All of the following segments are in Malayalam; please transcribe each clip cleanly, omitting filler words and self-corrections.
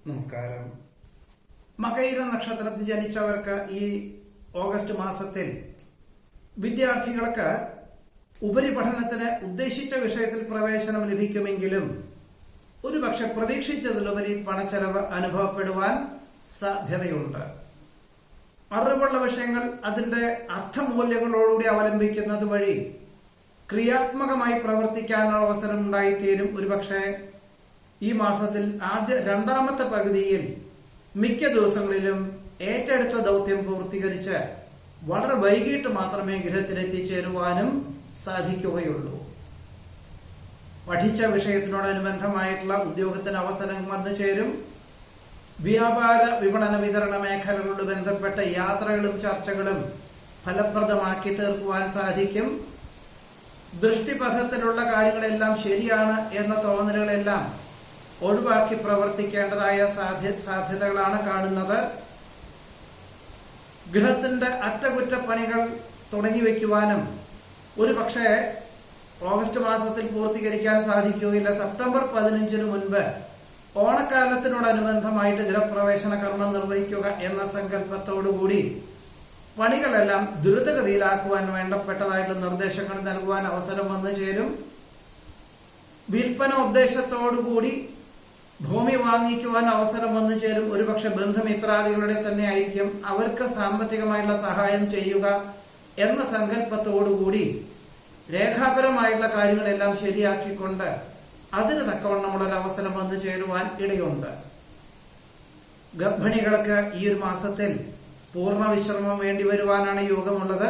നമസ്കാരം. മകയിര നക്ഷത്രത്തിൽ ജനിച്ചവർക്ക് ഈ ഓഗസ്റ്റ് മാസത്തിൽ വിദ്യാർത്ഥികൾക്ക് ഉപരിപഠനത്തിന് ഉദ്ദേശിച്ച വിഷയത്തിൽ പ്രവേശനം ലഭിക്കുമെങ്കിലും ഒരുപക്ഷെ പ്രതീക്ഷിച്ചതിലുപരി പണച്ചെലവ് അനുഭവപ്പെടുവാൻ സാധ്യതയുണ്ട്. അറിവുള്ള വിഷയങ്ങൾ അതിന്റെ അർത്ഥമൂല്യങ്ങളോടുകൂടി അവലംബിക്കുന്നത് വഴി ക്രിയാത്മകമായി പ്രവർത്തിക്കാനുള്ള അവസരം ഉണ്ടായിത്തീരും. ഒരുപക്ഷെ ഈ മാസത്തിൽ രണ്ടാമത്തെ പകുതിയിൽ മിക്ക ദിവസങ്ങളിലും ഏറ്റെടുത്ത ദൗത്യം പൂർത്തീകരിച്ച് വളരെ വൈകിട്ട് മാത്രമേ ഗൃഹത്തിലെത്തിച്ചേരുവാനും സാധിക്കുകയുള്ളൂ. പഠിച്ച വിഷയത്തിനോടനുബന്ധമായിട്ടുള്ള ഉദ്യോഗത്തിന് അവസരം വന്നു ചേരും. വ്യാപാര വിപണന വിതരണ മേഖലകളോട് ബന്ധപ്പെട്ട യാത്രകളും ചർച്ചകളും ഫലപ്രദമാക്കി തീർക്കുവാൻ സാധിക്കും. ദൃഷ്ടിപഥത്തിലുള്ള കാര്യങ്ങളെല്ലാം ശരിയാണ് എന്ന തോന്നലുകളെല്ലാം ഒഴിവാക്കി പ്രവർത്തിക്കേണ്ടതായ സാധ്യതകളാണ് കാണുന്നത്. ഗൃഹത്തിന്റെ അറ്റകുറ്റപ്പണികൾ തുടങ്ങി വയ്ക്കുവാനും ഒരുപക്ഷെ ഓഗസ്റ്റ് മാസത്തിൽ പൂർത്തീകരിക്കാൻ സാധിക്കുകയില്ല. സെപ്റ്റംബർ 15 മുൻപ് ഓണക്കാലത്തിനോടനുബന്ധമായിട്ട് ഗൃഹപ്രവേശന കർമ്മം നിർവഹിക്കുക എന്ന സങ്കല്പത്തോടുകൂടി പണികളെല്ലാം ദ്രുതഗതിയിലാക്കുവാൻ വേണ്ടപ്പെട്ടതായിട്ടുള്ള നിർദ്ദേശങ്ങൾ നൽകുവാൻ അവസരം വന്നു ചേരും. വിൽപ്പന ഉദ്ദേശത്തോടുകൂടി ഭൂമി വാങ്ങിക്കുവാൻ അവസരം വന്നു ചേരും. ഒരുപക്ഷെ ബന്ധുമിത്രാദികളുടെ തന്നെ ആയിരിക്കും. അവർക്ക് സാമ്പത്തികമായുള്ള സഹായം ചെയ്യുക എന്ന സങ്കല്പത്തോടുകൂടി രേഖാപരമായുള്ള കാര്യങ്ങളെല്ലാം ശരിയാക്കിക്കൊണ്ട് അതിന് തക്കവണ്ണമുള്ള അവസരം വന്നു ചേരുവാൻ ഇടയുണ്ട്. ഗർഭിണികൾക്ക് ഈ ഒരു മാസത്തിൽ പൂർണ്ണ വിശ്രമം വേണ്ടി വരുവാനാണ് യോഗമുള്ളത്.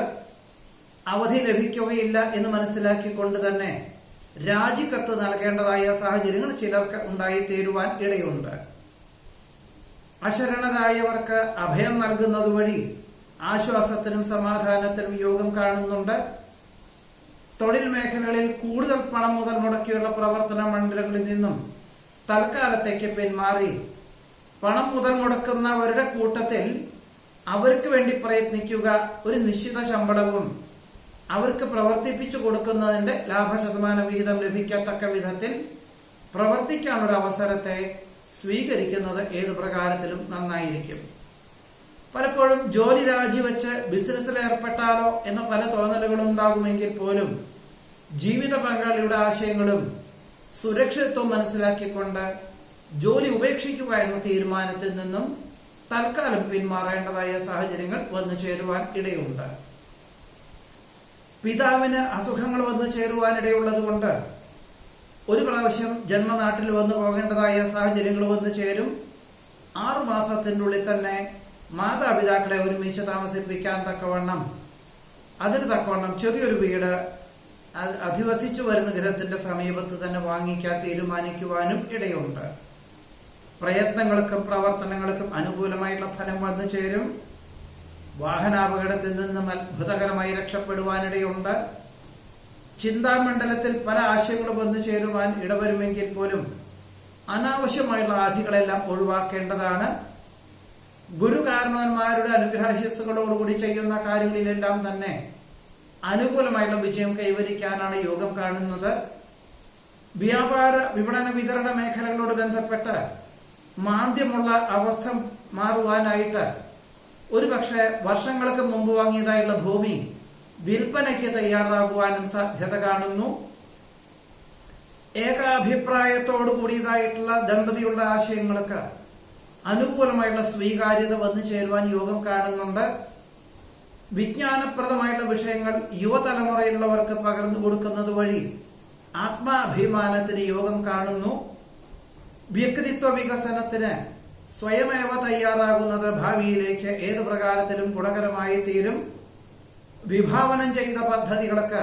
അവധി ലഭിക്കുകയില്ല എന്ന് മനസ്സിലാക്കിക്കൊണ്ട് തന്നെ രാജിക്കത്ത് നൽകേണ്ടതായ സാഹചര്യങ്ങൾ ചിലർക്ക് ഉണ്ടായിത്തീരുവാൻ ഇടയുണ്ട്. അശരണരായവർക്ക് അഭയം നൽകുന്നത് വഴി ആശ്വാസത്തിനും സമാധാനത്തിനും യോഗം കാണുന്നുണ്ട്. തൊഴിൽ മേഖലകളിൽ കൂടുതൽ പണം മുതൽ മുടക്കിയുള്ള പ്രവർത്തന മണ്ഡലങ്ങളിൽ നിന്നും തൽക്കാലത്തേക്ക് പിന്മാറി പണം മുതൽ മുടക്കുന്നവരുടെ കൂട്ടത്തിൽ അവർക്ക് വേണ്ടി പ്രയത്നിക്കുക, ഒരു നിശ്ചിത ശമ്പളവും അവർക്ക് പ്രവർത്തിപ്പിച്ചു കൊടുക്കുന്നതിന്റെ ലാഭശതമാന വിഹിതം ലഭിക്കത്തക്ക വിധത്തിൽ പ്രവർത്തിക്കാനുള്ള അവസരത്തെ സ്വീകരിക്കുന്നത് ഏതു പ്രകാരത്തിലും നന്നായിരിക്കും. പലപ്പോഴും ജോലി രാജിവെച്ച് ബിസിനസ്സിൽ ഏർപ്പെട്ടാലോ എന്ന പല തോന്നലുകളും ഉണ്ടാകുമെങ്കിൽ പോലും ജീവിത പങ്കാളിയുടെ ആശയങ്ങളും സുരക്ഷിതത്വം മനസ്സിലാക്കിക്കൊണ്ട് ജോലി ഉപേക്ഷിക്കുക എന്ന തീരുമാനത്തിൽ നിന്നും തൽക്കാലം പിന്മാറേണ്ടതായ സാഹചര്യങ്ങൾ വന്നു ചേരുവാൻ ഇടയുണ്ട്. പിതാവിന് അസുഖങ്ങൾ വന്നു ചേരുവാനിടയുള്ളത് കൊണ്ട് ഒരു പ്രാവശ്യം ജന്മനാട്ടിൽ വന്നു പോകേണ്ടതായ സാഹചര്യങ്ങൾ വന്നു ചേരും. 6 മാസത്തിനുള്ളിൽ തന്നെ മാതാപിതാക്കളെ ഒരുമിച്ച് താമസിപ്പിക്കാൻ തക്കവണ്ണം അതിന് തക്കവണ്ണം ചെറിയൊരു വീട് അധിവസിച്ചു വരുന്ന ഗൃഹത്തിന്റെ സമീപത്ത് തന്നെ വാങ്ങിക്കാൻ തീരുമാനിക്കുവാനും ഇടയുണ്ട്. പ്രയത്നങ്ങൾക്കും പ്രവർത്തനങ്ങൾക്കും അനുകൂലമായിട്ടുള്ള ഫലം വന്നു ചേരും. വാഹനാപകടത്തിൽ നിന്നും അത്ഭുതകരമായി രക്ഷപ്പെടുവാനിടയുണ്ട്. ചിന്താമണ്ഡലത്തിൽ പല ആശയങ്ങളും വന്നു ചേരുവാൻ ഇടവരുമെങ്കിൽ പോലും അനാവശ്യമായുള്ള ആധികളെല്ലാം ഒഴിവാക്കേണ്ടതാണ്. ഗുരുകാരണവന്മാരുടെ അനുഗ്രഹാശിസ്സുകളോടുകൂടി ചെയ്യുന്ന കാര്യങ്ങളിലെല്ലാം തന്നെ അനുകൂലമായുള്ള വിജയം കൈവരിക്കാനാണ് യോഗം കാണുന്നത്. വ്യാപാര വിപണന വിതരണ മേഖലകളോട് ബന്ധപ്പെട്ട് മാന്ദ്യമുള്ള അവസ്ഥ മാറുവാനായിട്ട് ഒരുപക്ഷെ വർഷങ്ങൾക്ക് മുമ്പ് വാങ്ങിയതായുള്ള ഭൂമി വിൽപ്പനയ്ക്ക് തയ്യാറാകുവാനും സാധ്യത കാണുന്നു. ഏകാഭിപ്രായത്തോടു കൂടിയതായിട്ടുള്ള ദമ്പതികളുടെ ആശയങ്ങൾക്ക് അനുകൂലമായുള്ള സ്വീകാര്യത വന്നു ചേരുവാൻ യോഗം കാണുന്നുണ്ട്. വിജ്ഞാനപ്രദമായിട്ടുള്ള വിഷയങ്ങൾ യുവതലമുറയിലുള്ളവർക്ക് പകർന്നു കൊടുക്കുന്നത് വഴി ആത്മാഭിമാനത്തിന് യോഗം കാണുന്നു. വ്യക്തിത്വ വികസനത്തിന് സ്വയമേവ തയ്യാറാകുന്നത് ഭാവിയിലേക്ക് ഏത് പ്രകാരത്തിലും ഗുണകരമായി തീരും. വിഭാവനം ചെയ്ത പദ്ധതികൾക്ക്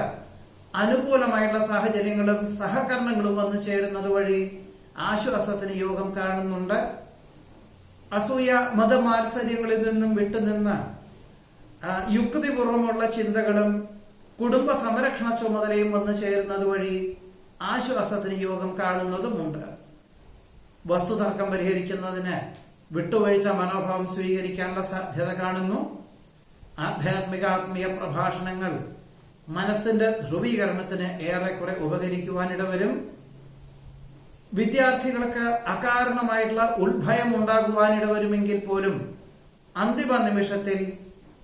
അനുകൂലമായുള്ള സാഹചര്യങ്ങളും സഹകരണങ്ങളും വന്നു ചേരുന്നത് വഴി ആശ്വാസത്തിന് യോഗം കാണുന്നുണ്ട്. അസൂയ മതമാത്സര്യങ്ങളിൽ നിന്നും വിട്ടുനിന്ന് യുക്തിപൂർവമുള്ള ചിന്തകളും കുടുംബ സംരക്ഷണ ചുമതലയും വന്നു ചേരുന്നത് വഴി ആശ്വാസത്തിന് യോഗം കാണുന്നതുമുണ്ട്. വസ്തുതർക്കം പരിഹരിക്കുന്നതിന് വിട്ടുവീഴ്ച മനോഭാവം സ്വീകരിക്കാനുള്ള സാധ്യത കാണുന്നു. ആധ്യാത്മിക പ്രഭാഷണങ്ങൾ മനസ്സിന്റെ ധ്രുവീകരണത്തിന് ഏറെക്കുറെ ഉപകരിക്കുവാനിടവരും. വിദ്യാർത്ഥികൾക്ക് അകാരണമായിട്ടുള്ള ഉൾഭയം ഉണ്ടാകുവാനിട വരുമെങ്കിൽ പോലും അന്തിമ നിമിഷത്തിൽ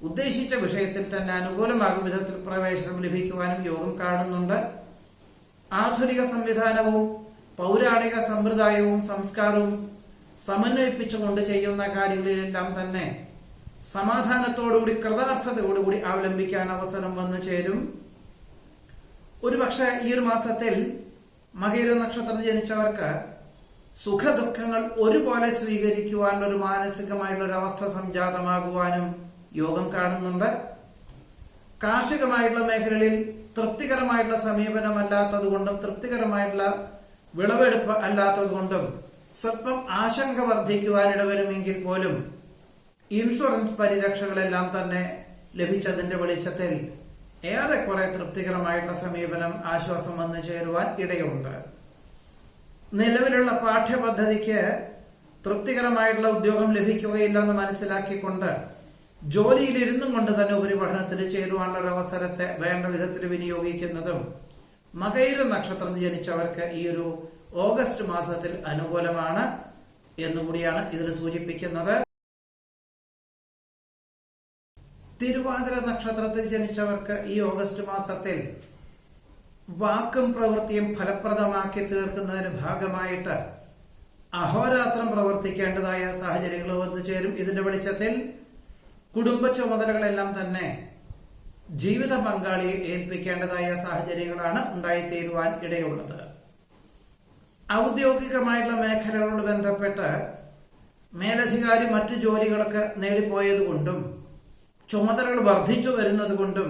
ഉദ്ദേശിച്ച വിഷയത്തിൽ തന്നെ അനുകൂലമാകും വിധത്തിൽ പ്രവേശനം ലഭിക്കുവാനും യോഗം കാണുന്നുണ്ട്. ആധുനിക സംവിധാനവും പൗരാണിക സമ്പ്രദായവും സംസ്കാരവും സമന്വയിപ്പിച്ചുകൊണ്ട് ചെയ്യുന്ന കാര്യങ്ങളിലെല്ലാം തന്നെ സമാധാനത്തോടുകൂടി കൃതാർത്ഥതയോടുകൂടി അവലംബിക്കാൻ അവസരം വന്നു ചേരും. ഒരുപക്ഷെ ഈ ഒരു മാസത്തിൽ മകീര നക്ഷത്രത്തിൽ ജനിച്ചവർക്ക് സുഖദുഃഖങ്ങൾ ഒരുപോലെ സ്വീകരിക്കുവാനുള്ള ഒരു മാനസികമായിട്ടുള്ള ഒരു അവസ്ഥ സംജാതമാകുവാനും യോഗം കാണുന്നുണ്ട്. കാർഷികമായിട്ടുള്ള മേഖലകളിൽ തൃപ്തികരമായിട്ടുള്ള സമീപനമല്ലാത്തത് കൊണ്ടും തൃപ്തികരമായിട്ടുള്ള വിളവെടുപ്പ് അല്ലാത്തത് കൊണ്ടും സ്വല്പം ആശങ്ക വർദ്ധിക്കുവാനിടവരുമെങ്കിൽ പോലും ഇൻഷുറൻസ് പരിരക്ഷകളെല്ലാം തന്നെ ലഭിച്ചതിന്റെ വെളിച്ചത്തിൽ ഏറെക്കുറെ തൃപ്തികരമായിട്ടുള്ള സമീപനം ആശ്വാസം വന്നു ചേരുവാൻ ഇടയുണ്ട്. നിലവിലുള്ള പാഠ്യപദ്ധതിക്ക് തൃപ്തികരമായിട്ടുള്ള ഉദ്യോഗം ലഭിക്കുകയില്ലെന്ന് മനസ്സിലാക്കിക്കൊണ്ട് ജോലിയിൽ ഇരുന്നും കൊണ്ട് തന്നെ ഉപരിപഠനത്തിന് ചേരുവാനുള്ള ഒരു അവസരത്തെ വേണ്ട വിധത്തിൽ വിനിയോഗിക്കുന്നതും മകയിര നക്ഷത്രം ജനിച്ചവർക്ക് ഈ ഒരു ഓഗസ്റ്റ് മാസത്തിൽ അനുകൂലമാണ് എന്നുകൂടിയാണ് ഇതിൽ സൂചിപ്പിക്കുന്നത്. തിരുവാതിര നക്ഷത്രത്തിൽ ജനിച്ചവർക്ക് ഈ ഓഗസ്റ്റ് മാസത്തിൽ വാക്കും പ്രവൃത്തിയും ഫലപ്രദമാക്കി തീർക്കുന്നതിന് ഭാഗമായിട്ട് അഹോരാത്രം പ്രവർത്തിക്കേണ്ടതായ സാഹചര്യങ്ങൾ വന്നു ചേരും. ഇതിന്റെ വെളിച്ചത്തിൽ കുടുംബ ചുമതലകളെല്ലാം തന്നെ ജീവിത പങ്കാളിയെ ഏൽപ്പിക്കേണ്ടതായ സാഹചര്യങ്ങളാണ് ഉണ്ടായിത്തീരുവാൻ ഇടയുള്ളത്. ഔദ്യോഗികമായിട്ടുള്ള മേഖലകളോട് ബന്ധപ്പെട്ട് മേലധികാരി മറ്റു ജോലികളൊക്കെ നേടിപ്പോയതുകൊണ്ടും ചുമതലകൾ വർദ്ധിച്ചു വരുന്നത് കൊണ്ടും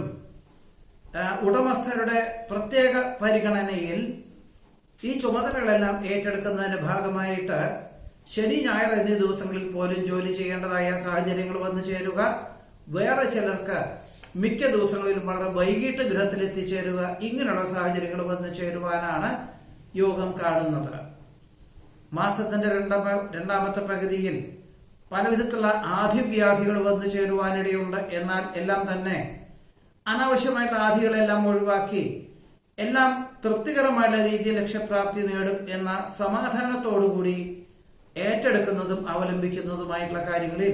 ഉടമസ്ഥരുടെ പ്രത്യേക പരിഗണനയിൽ ഈ ചുമതലകളെല്ലാം ഏറ്റെടുക്കുന്നതിന്റെ ഭാഗമായിട്ട് ശനി ഞായർ എന്നീ ദിവസങ്ങളിൽ പോലും ജോലി ചെയ്യേണ്ടതായ സാഹചര്യങ്ങൾ വന്നു ചേരുക. വേറെ ചിലർക്ക് മിക്ക ദിവസങ്ങളിലും വളരെ വൈകിട്ട് ഗൃഹത്തിൽ എത്തിച്ചേരുക. ഇങ്ങനെയുള്ള സാഹചര്യങ്ങൾ വന്നു ചേരുവാനാണ് യോഗം കാണുന്നത്. മാസത്തിന്റെ രണ്ടാമത്തെ പകുതിയിൽ പലവിധത്തിലുള്ള ആധിവ്യാധികൾ വന്നു ചേരുവാനിടയുണ്ട്. എന്നാൽ എല്ലാം തന്നെ അനാവശ്യമായിട്ടുള്ള ആധികളെല്ലാം ഒഴിവാക്കി എല്ലാം തൃപ്തികരമായിട്ടുള്ള രീതിയിൽ ലക്ഷ്യപ്രാപ്തി നേടും എന്ന സമാധാനത്തോടുകൂടി ഏറ്റെടുക്കുന്നതും അവലംബിക്കുന്നതുമായിട്ടുള്ള കാര്യങ്ങളിൽ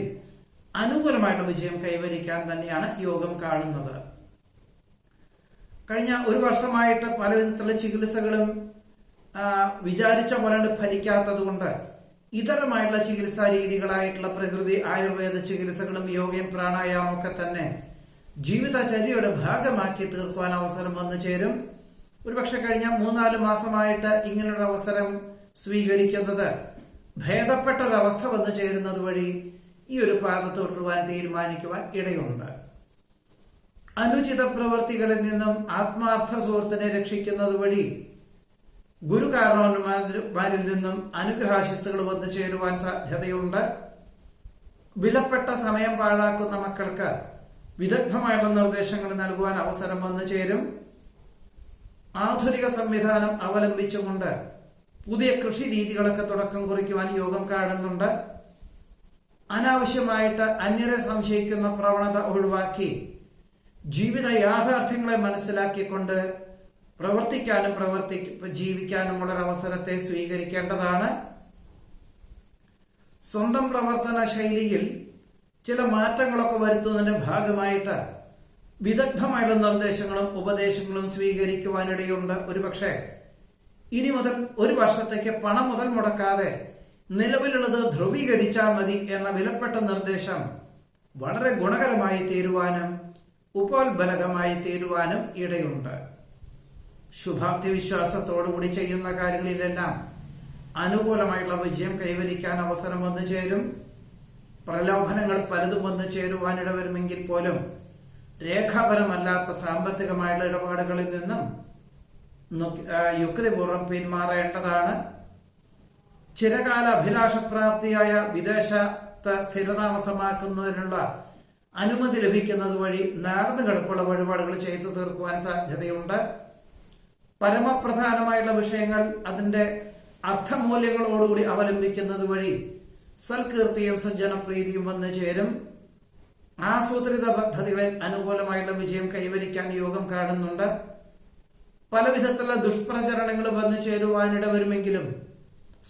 അനുകൂലമായിട്ടുള്ള വിജയം കൈവരിക്കാൻ തന്നെയാണ് യോഗം കാണുന്നത്. കഴിഞ്ഞ ഒരു വർഷമായിട്ട് പലവിധത്തിലുള്ള ചികിത്സകളും വിചാരിച്ച പോലെ ഫലിക്കാത്തത് കൊണ്ട് ഇതരമായിട്ടുള്ള ചികിത്സാ രീതികളായിട്ടുള്ള പ്രകൃതി ആയുർവേദ ചികിത്സകളും യോഗയും പ്രാണായാമം ഒക്കെ തന്നെ ജീവിതചര്യയുടെ ഭാഗമാക്കി തീർക്കുവാൻ അവസരം വന്നു ചേരും. ഒരുപക്ഷെ കഴിഞ്ഞ 3-4 മാസമായിട്ട് ഇങ്ങനൊരു അവസരം സ്വീകരിക്കുന്നത് ഭേദപ്പെട്ട ഒരവസ്ഥ വന്നു ചേരുന്നത് വഴി ഈ ഒരു പാത തുടരുവാൻ തീരുമാനിക്കുവാൻ ഇടയുണ്ട്. അനുചിത പ്രവൃത്തികളിൽ നിന്നും ആത്മാർത്ഥ സുഹൃത്തിനെ രക്ഷിക്കുന്നത് വഴി ഗുരുകാരണവന്മാരിൽ നിന്നും അനുഗ്രഹാശിസ്സുകൾ വന്നു ചേരുവാൻ സാധ്യതയുണ്ട്. വിലപ്പെട്ട സമയം പാഴാക്കുന്ന മക്കൾക്ക് വിദഗ്ധമായുള്ള നിർദ്ദേശങ്ങൾ നൽകുവാൻ അവസരം വന്നു ചേരും. ആധുനിക സംവിധാനം അവലംബിച്ചുകൊണ്ട് പുതിയ കൃഷി രീതികളൊക്കെ തുടക്കം കുറിക്കുവാൻ യോഗം കാണുന്നുണ്ട്. അനാവശ്യമായിട്ട് അന്യരെ സംശയിക്കുന്ന പ്രവണത ഒഴിവാക്കി ജീവിത യാഥാർത്ഥ്യങ്ങളെ മനസ്സിലാക്കിക്കൊണ്ട് പ്രവർത്തിക്കാനും ജീവിക്കാനുമുള്ള അവസരത്തെ സ്വീകരിക്കേണ്ടതാണ്. സ്വന്തം പ്രവർത്തന ശൈലിയിൽ ചില മാറ്റങ്ങളൊക്കെ വരുത്തുന്നതിന്റെ ഭാഗമായിട്ട് വിദഗ്ധമായുള്ള നിർദ്ദേശങ്ങളും ഉപദേശങ്ങളും സ്വീകരിക്കുവാനിടയുണ്ട്. ഒരുപക്ഷെ ഇനി മുതൽ ഒരു വർഷത്തേക്ക് പണം മുതൽ മുടക്കാതെ നിലവിലുള്ളത് ധ്രുവീകരിച്ചാൽ മതി എന്ന വിലപ്പെട്ട നിർദ്ദേശം വളരെ ഗുണകരമായി തീരുവാനും ഉപോത്ബലകമായി തീരുവാനും ഇടയുണ്ട്. ശുഭാപ്തി വിശ്വാസത്തോടുകൂടി ചെയ്യുന്ന കാര്യങ്ങളിലെല്ലാം അനുകൂലമായിട്ടുള്ള വിജയം കൈവരിക്കാൻ അവസരം വന്നു ചേരും. പ്രലോഭനങ്ങൾ പലതും വന്നു ചേരുവാനിടവരുമെങ്കിൽ പോലും രേഖാപരമല്ലാത്ത സാമ്പത്തികമായിട്ടുള്ള ഇടപാടുകളിൽ നിന്നും യുക്തിപൂർവ്വം പിന്മാറേണ്ടതാണ്. ചിരകാല അഭിലാഷപ്രാപ്തിയായ വിദേശത്ത് സ്ഥിരതാമസമാക്കുന്നതിനുള്ള അനുമതി ലഭിക്കുന്നത് വഴി നേർന്നു കിടപ്പുള്ള വഴിപാടുകൾ ചെയ്തു തീർക്കുവാൻ സാധ്യതയുണ്ട്. പരമപ്രധാനമായുള്ള വിഷയങ്ങൾ അതിന്റെ അർത്ഥമൂല്യങ്ങളോടുകൂടി അവലംബിക്കുന്നത് വഴി സൽകീർത്തിയും സജ്ജനപ്രീതിയും വന്നു ചേരും. ആസൂത്രിത പദ്ധതികളിൽ അനുകൂലമായുള്ള വിജയം കൈവരിക്കാൻ യോഗം കാണുന്നുണ്ട്. പല വിധത്തിലുള്ള ദുഷ്പ്രചരണങ്ങൾ വന്നു ചേരുവാനിട വരുമെങ്കിലും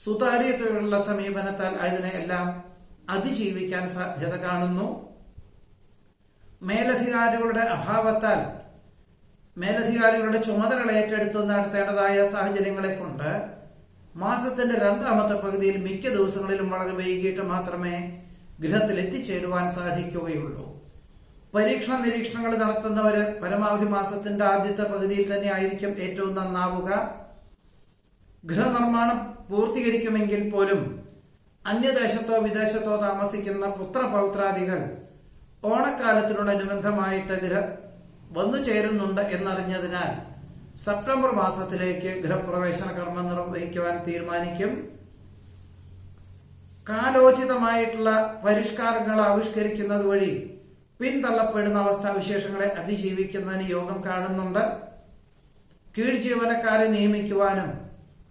സുതാര്യതയുള്ള സമീപനത്താൽ അതിനെ എല്ലാം അതിജീവിക്കാൻ സാധ്യത കാണുന്നു. മേലധികാരികളുടെ അഭാവത്താൽ മേലധികാരികളുടെ ചുമതലകൾ ഏറ്റെടുത്ത് നടത്തേണ്ടതായ സാഹചര്യങ്ങളെ കൊണ്ട് മാസത്തിന്റെ രണ്ടാമത്തെ പകുതിയിൽ മിക്ക ദിവസങ്ങളിലും വളരെ വൈകിട്ട് മാത്രമേ ഗൃഹത്തിൽ എത്തിച്ചേരുവാൻ സാധിക്കുകയുള്ളൂ. പരീക്ഷണ നിരീക്ഷണങ്ങൾ നടത്തുന്നവര് പരമാവധി മാസത്തിന്റെ ആദ്യത്തെ പകുതിയിൽ തന്നെ ആയിരിക്കും ഏറ്റവും നന്നാവുക. ഗൃഹനിർമ്മാണം പൂർത്തീകരിക്കുമെങ്കിൽ പോലും അന്യദേശത്തോ വിദേശത്തോ താമസിക്കുന്ന പുത്രപൗത്രാദികൾ ഓണക്കാലത്തിനോടനുബന്ധമായിട്ട് വന്നു ചേരുന്നുണ്ട് എന്നറിഞ്ഞതിനാൽ സെപ്റ്റംബർ മാസത്തിലേക്ക് ഗൃഹപ്രവേശന കർമ്മം നിർവഹിക്കുവാൻ തീരുമാനിക്കും. കാലോചിതമായിട്ടുള്ള പരിഷ്കാരങ്ങൾ ആവിഷ്കരിക്കുന്നത് വഴി പിന്തള്ളപ്പെടുന്ന അവസ്ഥാവിശേഷങ്ങളെ അതിജീവിക്കുന്നതിന് യോഗം കാണുന്നുണ്ട്. കീഴ് ജീവനക്കാരെ നിയമിക്കുവാനും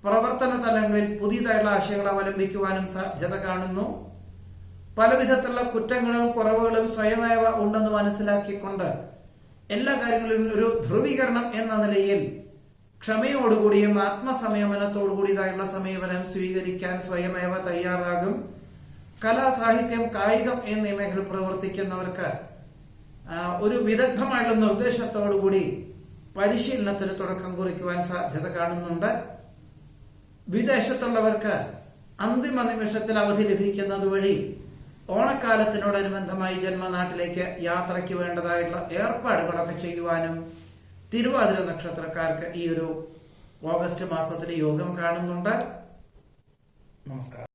പ്രവർത്തന തലങ്ങളിൽ പുതിയതായുള്ള ആശയങ്ങൾ അവലംബിക്കുവാനും സാധ്യത കാണുന്നു. പലവിധത്തിലുള്ള കുറ്റങ്ങളും കുറവുകളും സ്വയമേവ ഉണ്ടെന്ന് മനസ്സിലാക്കിക്കൊണ്ട് എല്ലാ കാര്യങ്ങളിലും ഒരു ധ്രുവീകരണം എന്ന നിലയിൽ ക്ഷമയോടുകൂടിയും ആത്മസംയമനത്തോടുകൂടിയതായുള്ള സമീപനം സ്വീകരിക്കാൻ സ്വയമേവ തയ്യാറാകും. കലാ, സാഹിത്യം, കായികം എന്നീ മേഖല പ്രവർത്തിക്കുന്നവർക്ക് ഒരു വിദഗ്ധമായുള്ള നിർദ്ദേശത്തോടുകൂടി പരിശീലനത്തിന് തുടക്കം കുറിക്കുവാൻ സാധ്യത കാണുന്നുണ്ട്. വിദേശത്തുള്ളവർക്ക് അന്തിമ നിമിഷത്തിൽ അവധി ലഭിക്കുന്നത് വഴി ഓണക്കാലത്തിനോടനുബന്ധമായി ജന്മനാട്ടിലേക്ക് യാത്രയ്ക്ക് വേണ്ടതായിട്ടുള്ള ഏർപ്പാടുകളൊക്കെ ചെയ്യുവാനും തിരുവാതിര നക്ഷത്രക്കാർക്ക് ഈ ഒരു ഓഗസ്റ്റ് മാസത്തിൽ യോഗം കാണുന്നുണ്ട്. നമസ്കാരം.